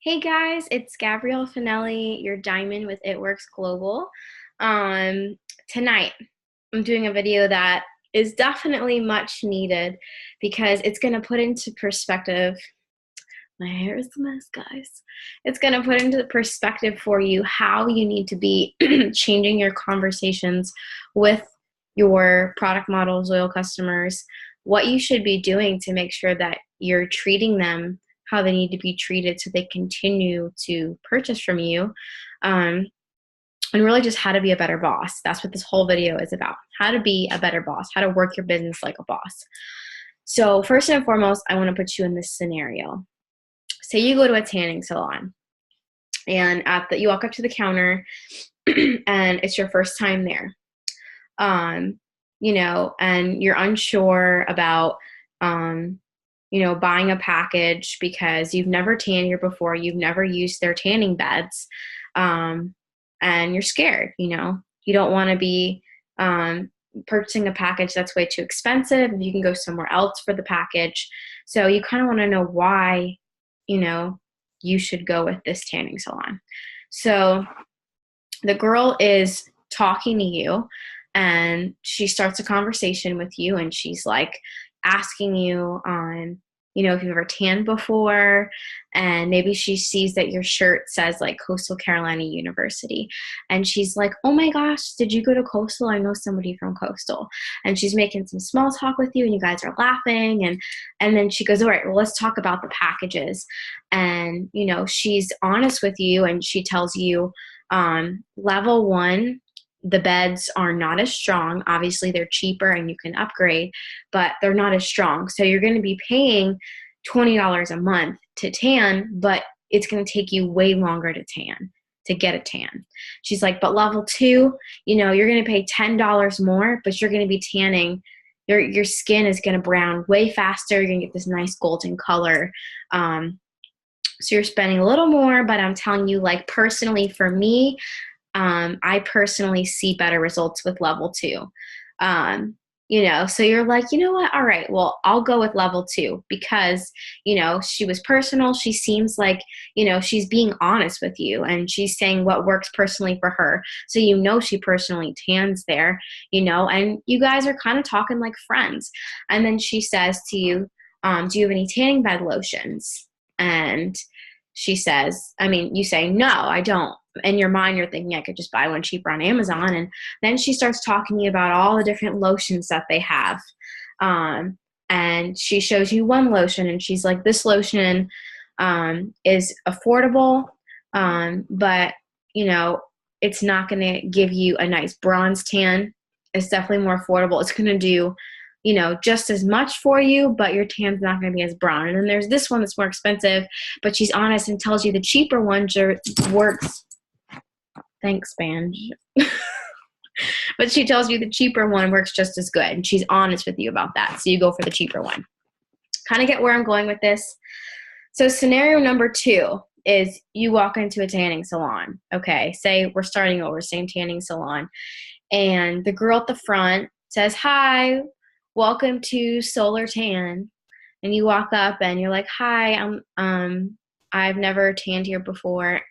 Hey guys, it's Gabrielle Finelli, your diamond with It Works Global. Tonight, I'm doing a video that is definitely much needed because it's going to put into perspective. My hair is a mess, guys. It's going to put into perspective for you how you need to be changing your conversations with your product models, loyal customers, what you should be doing to make sure that you're treating them how they need to be treated so they continue to purchase from you. And really just how to be a better boss. That's what this whole video is about. How to be a better boss, how to work your business like a boss. So first and foremost, I want to put you in this scenario. Say you go to a tanning salon and you walk up to the counter and it's your first time there. And you're unsure about buying a package because you've never tanned here before, you've never used their tanning beds, and you're scared. You don't want to be purchasing a package that's way too expensive. You can go somewhere else for the package. So you kind of want to know why, you should go with this tanning salon. So the girl is talking to you and she starts a conversation with you and she's like asking you on, if you've ever tanned before, and maybe she sees that your shirt says like Coastal Carolina University. And she's like, oh my gosh, did you go to Coastal? I know somebody from Coastal. And she's making some small talk with you and you guys are laughing. And then she goes, all right, well, let's talk about the packages. And, she's honest with you and she tells you, level 1, the beds are not as strong. Obviously, they're cheaper and you can upgrade, but they're not as strong. So you're going to be paying $20 a month to tan, but it's going to take you way longer to get a tan. She's like, but level 2, you're going to pay $10 more, but you're going to be tanning. Your skin is going to brown way faster. You're going to get this nice golden color. So you're spending a little more, but I'm telling you, like personally for me, I personally see better results with level 2. So you're like, you know what? All right, well, I'll go with level 2 because, she was personal. She seems like, she's being honest with you and she's saying what works personally for her. So, she personally tans there, and you guys are kind of talking like friends. And then she says to you, do you have any tanning bed lotions? And she says, you say, no, I don't. In your mind, you're thinking I could just buy one cheaper on Amazon. And then she starts talking to you about all the different lotions that they have. And she shows you one lotion and she's like, this lotion is affordable, but, it's not going to give you a nice bronze tan. It's definitely more affordable. It's going to do just as much for you, but your tan's not going to be as brown. And then there's this one that's more expensive, but she's honest and tells you the cheaper one works. Thanks, Banj. But she tells you the cheaper one works just as good, and she's honest with you about that. So you go for the cheaper one. Kind of get where I'm going with this. So scenario number 2 is you walk into a tanning salon. Okay, say we're starting over, same tanning salon. And the girl at the front says, hi, welcome to Solar Tan. And you walk up and you're like, hi, I've never tanned here before.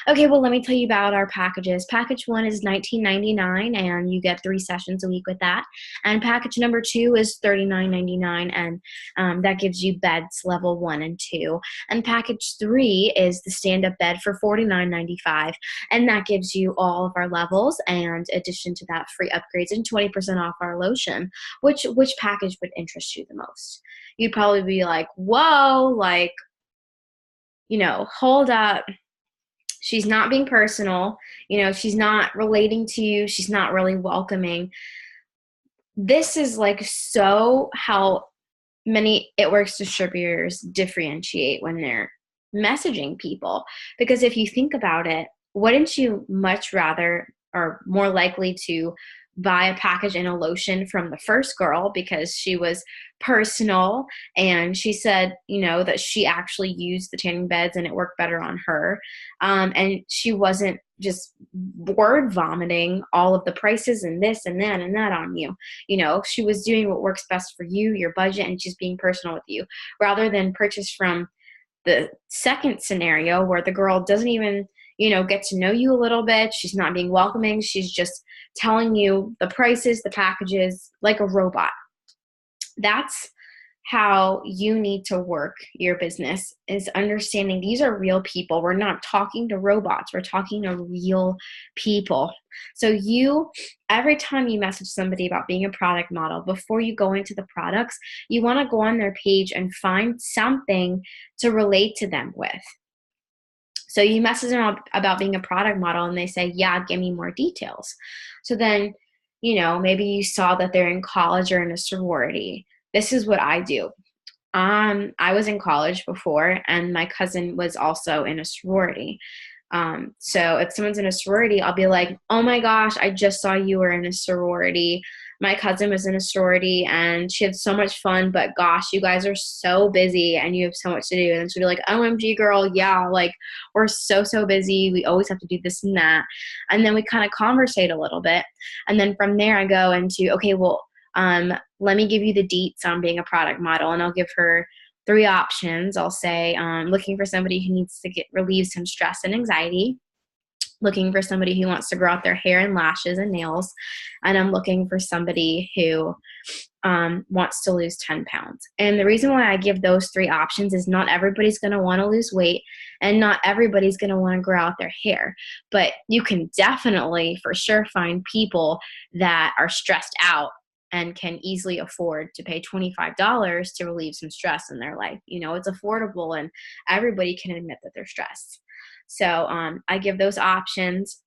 Okay, well, let me tell you about our packages. Package 1 is $19.99, and you get 3 sessions a week with that. And package number 2 is $39.99, and that gives you beds level 1 and 2. And package 3 is the stand-up bed for $49.95, and that gives you all of our levels, and in addition to that, free upgrades and 20% off our lotion. Which package would interest you the most? You'd probably be like, whoa, like, hold up. She's not being personal. She's not relating to you. She's not really welcoming. This is like so how many It Works distributors differentiate when they're messaging people. Because if you think about it, wouldn't you much rather or more likely to buy a package and a lotion from the first girl because she was personal and she said, that she actually used the tanning beds and it worked better on her. And she wasn't just word vomiting all of the prices and this and that and that on you. She was doing what works best for you, your budget, and just being personal with you rather than purchase from the second scenario where the girl doesn't even, get to know you a little bit. She's not being welcoming. She's just telling you the prices, the packages, like a robot. That's how you need to work your business, is understanding these are real people. We're not talking to robots. We're talking to real people. So every time you message somebody about being a product model, before you go into the products, you want to go on their page and find something to relate to them with. So you message them about being a product model and they say, yeah, give me more details. So then, maybe you saw that they're in college or in a sorority. This is what I do. I was in college before, and my cousin was also in a sorority. So if someone's in a sorority, I'll be like, oh my gosh, I just saw you were in a sorority. My cousin was in a sorority and she had so much fun, but gosh, you guys are so busy and you have so much to do. And she'll be like, OMG girl, yeah, like we're so busy. We always have to do this and that. And then we kind of conversate a little bit. And then from there I go into, okay, well, let me give you the deets on being a product model. And I'll give her 3 options. I'll say, looking for somebody who needs to relieve some stress and anxiety, looking for somebody who wants to grow out their hair and lashes and nails, and I'm looking for somebody who wants to lose 10 pounds. And the reason why I give those 3 options is not everybody's going to want to lose weight and not everybody's going to want to grow out their hair. But you can definitely, for sure, find people that are stressed out and can easily afford to pay $25 to relieve some stress in their life. It's affordable and everybody can admit that they're stressed. So I give those options.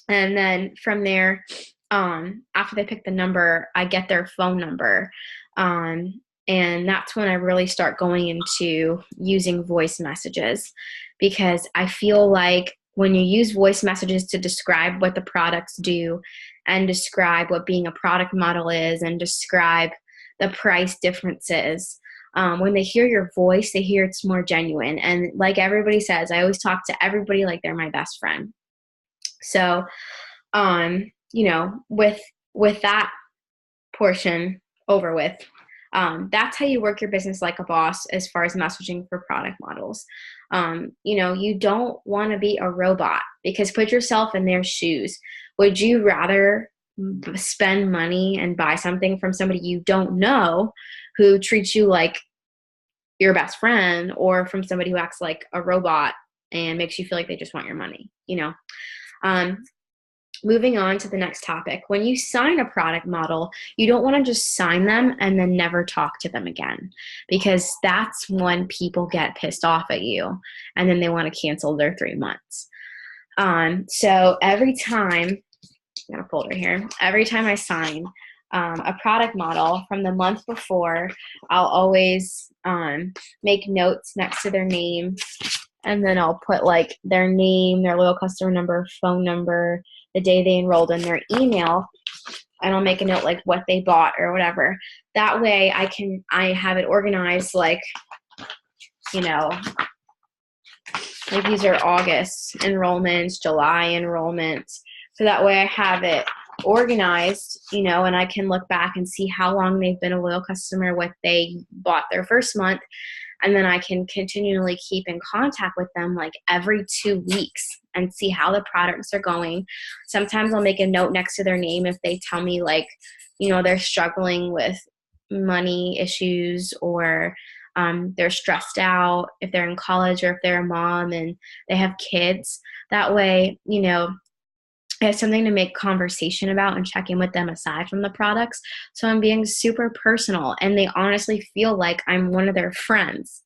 And then from there, after they pick the number, I get their phone number. And that's when I really start going into using voice messages, because I feel like when you use voice messages to describe what the products do and describe what being a product model is and describe the price differences, when they hear your voice, they hear it's more genuine. And like everybody says, I always talk to everybody like they're my best friend. So, with that portion over with, that's how you work your business like a boss as far as messaging for product models. You don't want to be a robot, because put yourself in their shoes. Would you rather spend money and buy something from somebody you don't know who treats you like your best friend, or from somebody who acts like a robot and makes you feel like they just want your money? Moving on to the next topic. When you sign a product model, you don't want to just sign them and then never talk to them again, because that's when people get pissed off at you and then they want to cancel their 3 months. So every time, I got a folder here, every time I sign a product model from the month before, I'll always make notes next to their name, and then I'll put like their name, their loyal customer number, phone number, the day they enrolled, in their email, and I'll make a note like what they bought or whatever. That way I have it organized like these are August enrollments, July enrollments. So that way I have it organized, and I can look back and see how long they've been a loyal customer, what they bought their first month. And then I can continually keep in contact with them like every 2 weeks and see how the products are going. Sometimes I'll make a note next to their name if they tell me like, they're struggling with money issues, or they're stressed out, if they're in college, or if they're a mom and they have kids. That way, I have something to make conversation about and check in with them aside from the products. So I'm being super personal and they honestly feel like I'm one of their friends.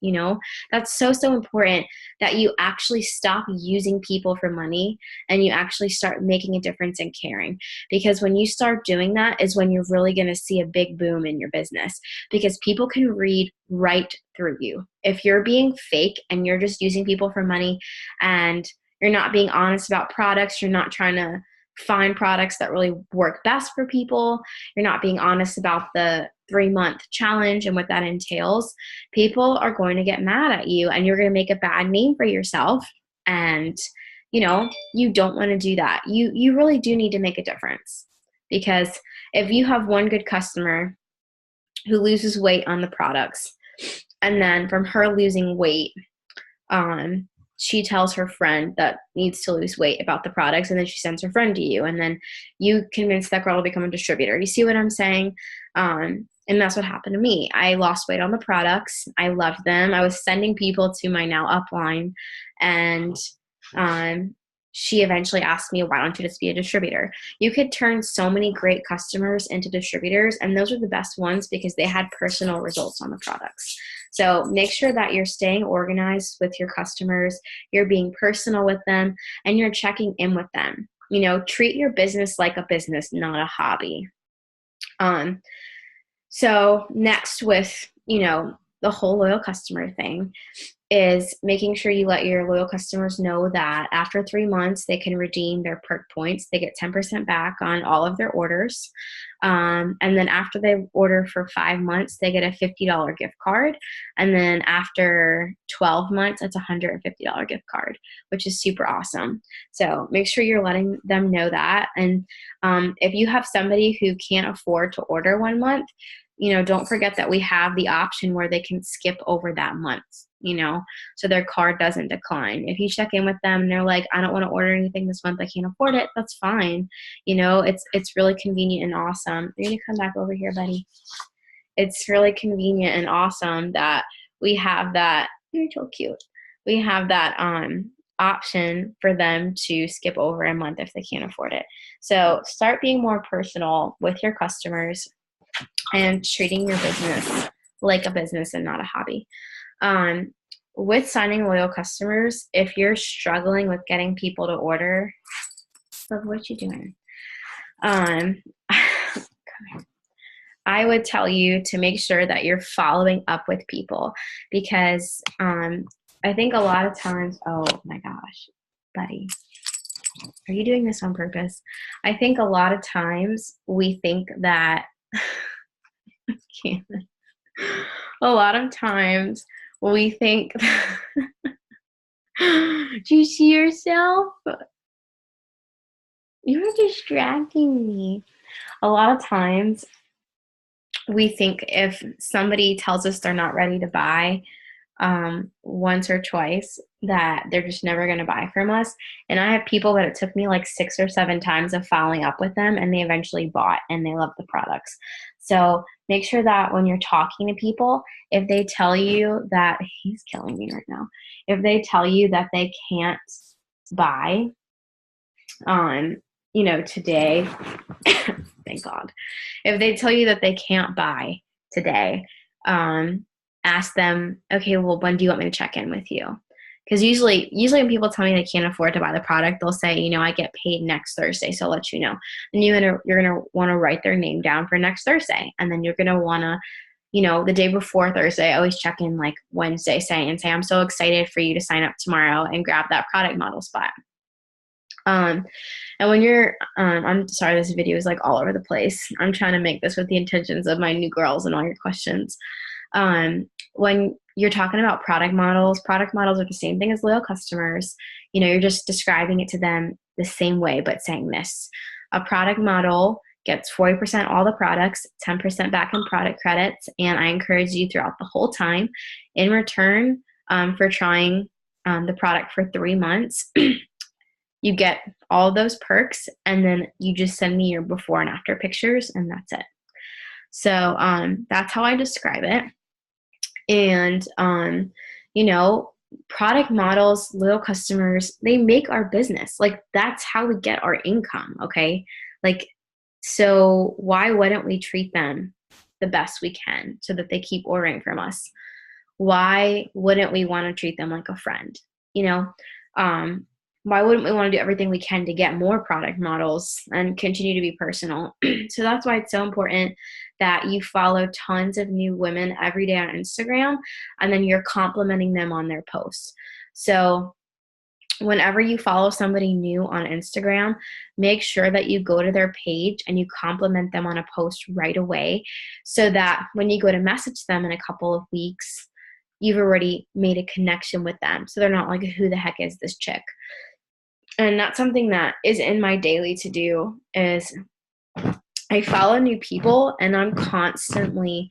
That's so important, that you actually stop using people for money and you actually start making a difference and caring. Because when you start doing that is when you're really going to see a big boom in your business, because people can read right through you. If you're being fake and you're just using people for money and you're not being honest about products, you're not trying to find products that really work best for people, you're not being honest about the 3-month challenge and what that entails, people are going to get mad at you and you're going to make a bad name for yourself. And, you don't want to do that. You really do need to make a difference, because if you have one good customer who loses weight on the products, and then from her losing weight, she tells her friend that needs to lose weight about the products, and then she sends her friend to you, and then you convince that girl to become a distributor. You see what I'm saying? And that's what happened to me. I lost weight on the products. I loved them. I was sending people to my now upline, and she eventually asked me, why don't you just be a distributor? You could turn so many great customers into distributors, and those are the best ones because they had personal results on the products. So make sure that you're staying organized with your customers, you're being personal with them, and you're checking in with them. You know, treat your business like a business, not a hobby. So next with, you know, the whole loyal customer thing is making sure you let your loyal customers know that after 3 months, they can redeem their perk points. They get 10% back on all of their orders. And then after they order for 5 months, they get a $50 gift card. And then after 12 months, it's a $150 gift card, which is super awesome. So make sure you're letting them know that. And if you have somebody who can't afford to order 1 month, you know, don't forget that we have the option where they can skip over that month, you know, so their card doesn't decline. If you check in with them and they're like, I don't want to order anything this month, I can't afford it, that's fine. You know, it's really convenient and awesome. You're going to come back over here, buddy. It's really convenient and awesome that we have that. You're so cute. We have that option for them to skip over a month if they can't afford it. So start being more personal with your customers and treating your business like a business and not a hobby. With signing loyal customers, if you're struggling with getting people to order, love, what you doing? I would tell you to make sure that you're following up with people because I think a lot of times, oh my gosh, buddy, are you doing this on purpose? I think a lot of times we think that a lot of times we think do you see yourself? You're distracting me. A lot of times we think if somebody tells us they're not ready to buy once or twice, that they're just never going to buy from us. And I have people that it took me like 6 or 7 times of following up with them, and they eventually bought and they love the products. So make sure that when you're talking to people, if they tell you that, he's killing me right now, if they tell you that they can't buy you know, today, thank God, if they tell you that they can't buy today, ask them, okay, well, when do you want me to check in with you? Because usually when people tell me they can't afford to buy the product, they'll say, you know, I get paid next Thursday, so I'll let you know. And you're gonna want to write their name down for next Thursday, and then you're gonna want to, you know, the day before Thursday, I always check in like Wednesday, say, I'm so excited for you to sign up tomorrow and grab that product model spot. And when you're, I'm sorry, this video is like all over the place. I'm trying to make this with the intentions of my new girls and all your questions. When you're talking about product models are the same thing as loyal customers. You know, you're just describing it to them the same way, but saying this. A product model gets 40% all the products, 10% back in product credits, and I encourage you throughout the whole time. In return for trying the product for 3 months, you get all those perks, and then you just send me your before and after pictures, and that's it. So that's how I describe it. And, you know, product models, loyal customers, they make our business. Like, that's how we get our income, okay? Like, so why wouldn't we treat them the best we can so that they keep ordering from us? Why wouldn't we want to treat them like a friend? You know, why wouldn't we want to do everything we can to get more product models and continue to be personal? So that's why it's so important that you follow tons of new women every day on Instagram, and then you're complimenting them on their posts. So whenever you follow somebody new on Instagram, make sure that you go to their page and you compliment them on a post right away, so that when you go to message them in a couple of weeks, you've already made a connection with them. So they're not like, who the heck is this chick? And that's something that is in my daily to do is I follow new people, and I'm constantly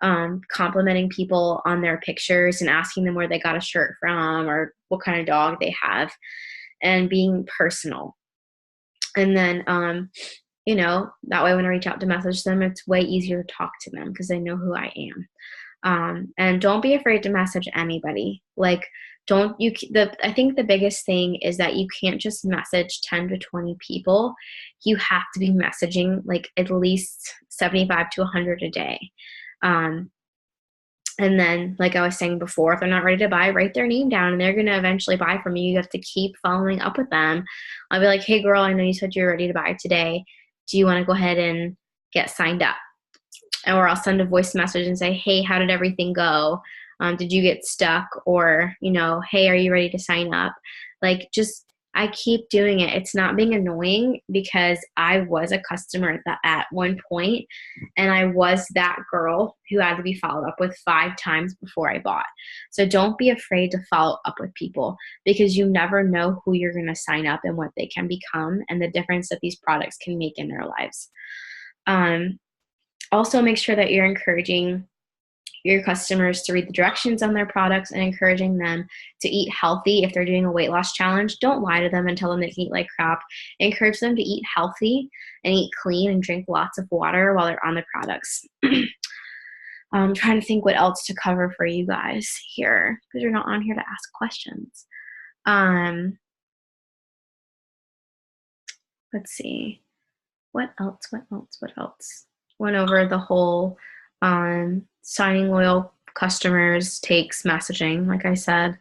complimenting people on their pictures and asking them where they got a shirt from or what kind of dog they have, and being personal. And then, you know, that way when I reach out to message them, it's way easier to talk to them because they know who I am. And don't be afraid to message anybody. Like, I think the biggest thing is that you can't just message 10 to 20 people. You have to be messaging like at least 75 to 100 a day. And then, like I was saying before, if they're not ready to buy, write their name down and they're going to eventually buy from you. You have to keep following up with them. I'll be like, hey, girl, I know you said you're ready to buy today. Do you want to go ahead and get signed up? Or I'll send a voice message and say, hey, how did everything go? Did you get stuck? Or, you know, hey, are you ready to sign up? Like, just, I keep doing it. It's not being annoying because I was a customer at one point, and I was that girl who had to be followed up with 5 times before I bought. So don't be afraid to follow up with people because you never know who you're going to sign up and what they can become and the difference that these products can make in their lives. Also, make sure that you're encouraging your customers to read the directions on their products and encouraging them to eat healthy. If they're doing a weight loss challenge, don't lie to them and tell them they can eat like crap. Encourage them to eat healthy and eat clean and drink lots of water while they're on the products. I'm trying to think what else to cover for you guys here because you're not on here to ask questions. Let's see. What else? Went over the whole signing loyal customers takes messaging, like I said.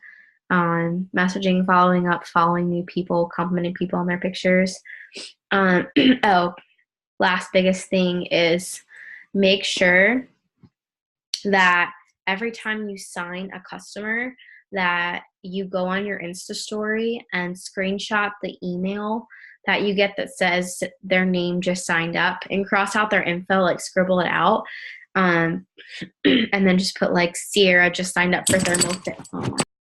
Messaging, following up, following new people, complimenting people on their pictures. Oh, last biggest thing is make sure that every time you sign a customer that you go on your Insta story and screenshot the email that you get that says their name just signed up and cross out their info, like scribble it out. And then just put like Sierra just signed up for thermal fit.